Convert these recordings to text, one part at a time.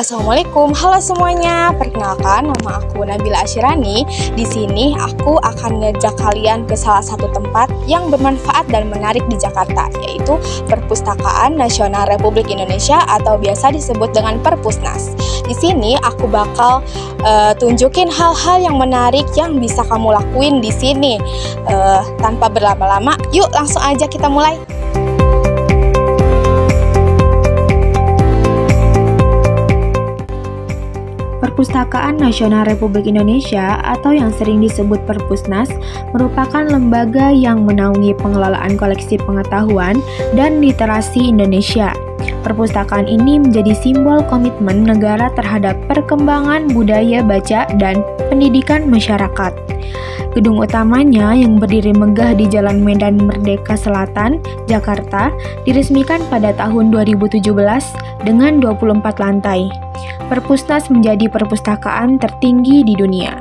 Assalamualaikum, halo semuanya. Perkenalkan, nama aku Nabila Asyirani. Di sini aku akan ngajak kalian ke salah satu tempat yang bermanfaat dan menarik di Jakarta, yaitu Perpustakaan Nasional Republik Indonesia atau biasa disebut dengan Perpusnas. Di sini aku bakal tunjukin hal-hal yang menarik yang bisa kamu lakuin di sini. Tanpa berlama-lama, yuk langsung aja kita mulai. Perpustakaan Nasional Republik Indonesia atau yang sering disebut Perpusnas merupakan lembaga yang menaungi pengelolaan koleksi pengetahuan dan literasi Indonesia. Perpustakaan ini menjadi simbol komitmen negara terhadap perkembangan budaya baca dan pendidikan masyarakat. Gedung utamanya yang berdiri megah di Jalan Medan Merdeka Selatan, Jakarta, diresmikan pada tahun 2017 dengan 24 lantai. Perpusnas menjadi perpustakaan tertinggi di dunia.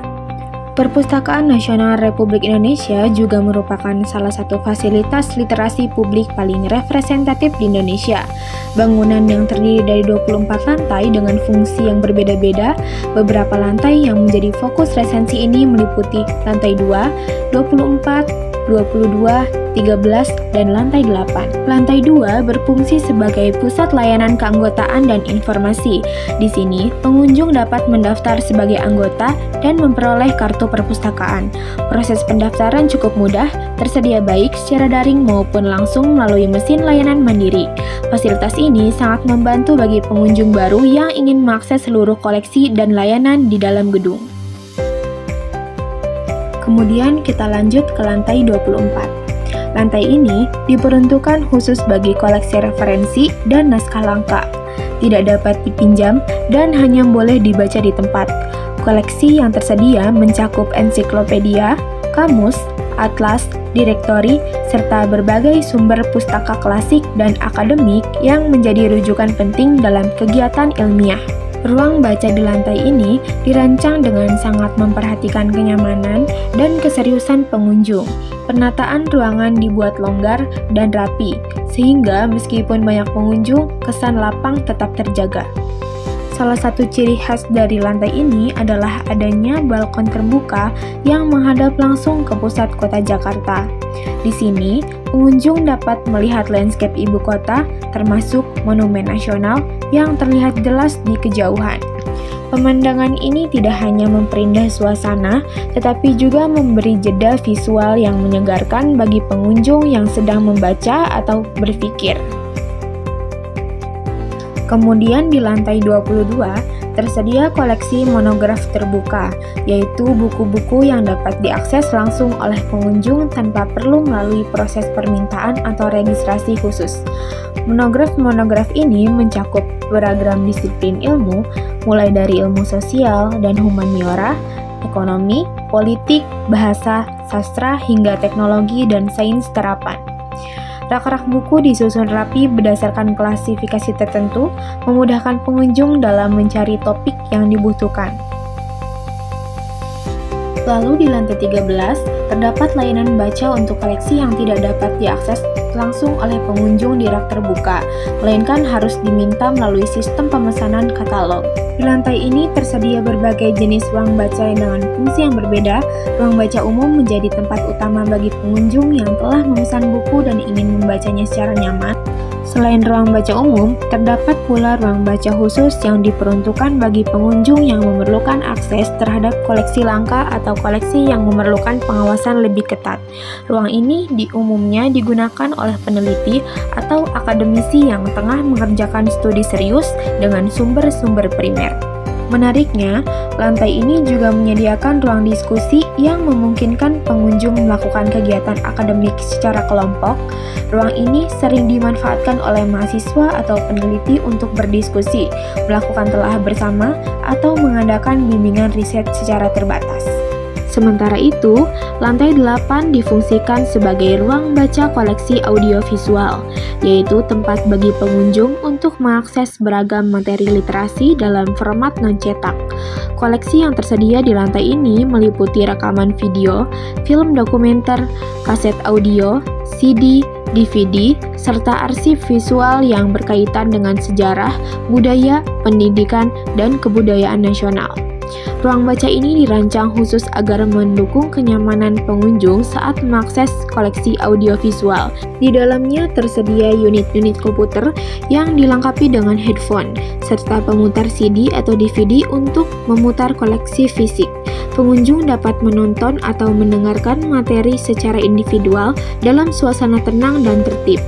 Perpustakaan Nasional Republik Indonesia juga merupakan salah satu fasilitas literasi publik paling representatif di Indonesia. Bangunan yang terdiri dari 24 lantai dengan fungsi yang berbeda-beda, beberapa lantai yang menjadi fokus resensi ini meliputi lantai 2, 24, 22, 13, dan lantai 8. Lantai 2 berfungsi sebagai pusat layanan keanggotaan dan informasi. Di sini, pengunjung dapat mendaftar sebagai anggota dan memperoleh kartu perpustakaan. Proses pendaftaran cukup mudah, tersedia baik secara daring maupun langsung melalui mesin layanan mandiri. Fasilitas ini sangat membantu bagi pengunjung baru yang ingin mengakses seluruh koleksi dan layanan di dalam gedung. Kemudian kita lanjut ke lantai 24. Lantai ini diperuntukkan khusus bagi koleksi referensi dan naskah langka. Tidak dapat dipinjam dan hanya boleh dibaca di tempat. Koleksi yang tersedia mencakup ensiklopedia, kamus, atlas, direktori, serta berbagai sumber pustaka klasik dan akademik yang menjadi rujukan penting dalam kegiatan ilmiah. Ruang baca di lantai ini dirancang dengan sangat memperhatikan kenyamanan dan keseriusan pengunjung. Penataan ruangan dibuat longgar dan rapi, sehingga meskipun banyak pengunjung, kesan lapang tetap terjaga. Salah satu ciri khas dari lantai ini adalah adanya balkon terbuka yang menghadap langsung ke pusat kota Jakarta. Di sini, pengunjung dapat melihat landscape ibu kota, termasuk monumen nasional yang terlihat jelas di kejauhan. Pemandangan ini tidak hanya memperindah suasana, tetapi juga memberi jeda visual yang menyegarkan bagi pengunjung yang sedang membaca atau berpikir. Kemudian di lantai 22, tersedia koleksi monograf terbuka, yaitu buku-buku yang dapat diakses langsung oleh pengunjung tanpa perlu melalui proses permintaan atau registrasi khusus. Monograf ini mencakup beragam disiplin ilmu, mulai dari ilmu sosial dan humaniora, ekonomi, politik, bahasa, sastra, hingga teknologi dan sains terapan. Rak-rak buku disusun rapi berdasarkan klasifikasi tertentu, memudahkan pengunjung dalam mencari topik yang dibutuhkan. Lalu di lantai 13, terdapat layanan baca untuk koleksi yang tidak dapat diakses langsung oleh pengunjung di rak terbuka, melainkan harus diminta melalui sistem pemesanan katalog. Di lantai ini tersedia berbagai jenis ruang baca dengan fungsi yang berbeda. Ruang baca umum menjadi tempat utama bagi pengunjung yang telah memesan buku dan ingin membacanya secara nyaman. Selain ruang baca umum, terdapat pula ruang baca khusus yang diperuntukkan bagi pengunjung yang memerlukan akses terhadap koleksi langka atau koleksi yang memerlukan pengawasan lebih ketat. Ruang ini umumnya digunakan oleh peneliti atau akademisi yang tengah mengerjakan studi serius dengan sumber-sumber primer. Menariknya, lantai ini juga menyediakan ruang diskusi yang memungkinkan pengunjung melakukan kegiatan akademik secara kelompok. Ruang ini sering dimanfaatkan oleh mahasiswa atau peneliti untuk berdiskusi, melakukan telah bersama, atau mengadakan bimbingan riset secara terbatas. Sementara itu, lantai 8 difungsikan sebagai ruang baca koleksi audiovisual, yaitu tempat bagi pengunjung untuk mengakses beragam materi literasi dalam format non-cetak. Koleksi yang tersedia di lantai ini meliputi rekaman video, film dokumenter, kaset audio, CD, DVD, serta arsip visual yang berkaitan dengan sejarah, budaya, pendidikan, dan kebudayaan nasional. Ruang baca ini dirancang khusus agar mendukung kenyamanan pengunjung saat mengakses koleksi audiovisual. Di dalamnya tersedia unit-unit komputer yang dilengkapi dengan headphone, serta pemutar CD atau DVD untuk memutar koleksi fisik. Pengunjung dapat menonton atau mendengarkan materi secara individual dalam suasana tenang dan tertib.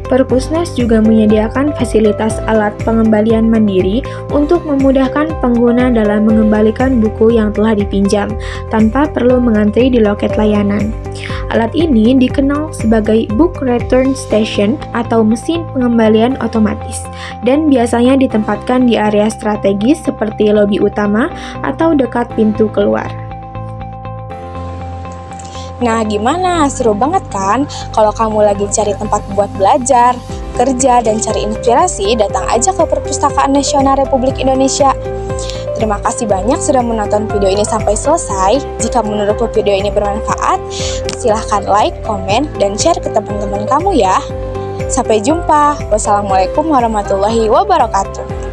Perpusnas juga menyediakan fasilitas alat pengembalian mandiri untuk memudahkan pengguna dalam mengembalikan buku yang telah dipinjam tanpa perlu mengantri di loket layanan. Alat ini dikenal sebagai Book Return Station atau mesin pengembalian otomatis dan biasanya ditempatkan di area strategis seperti lobi utama atau dekat pintu keluar. Nah, gimana? Seru banget kan? Kalau kamu lagi cari tempat buat belajar, kerja, dan cari inspirasi, datang aja ke Perpustakaan Nasional Republik Indonesia. Terima kasih banyak sudah menonton video ini sampai selesai. Jika menurutmu video ini bermanfaat, silahkan like, komen, dan share ke teman-teman kamu ya. Sampai jumpa. Wassalamualaikum warahmatullahi wabarakatuh.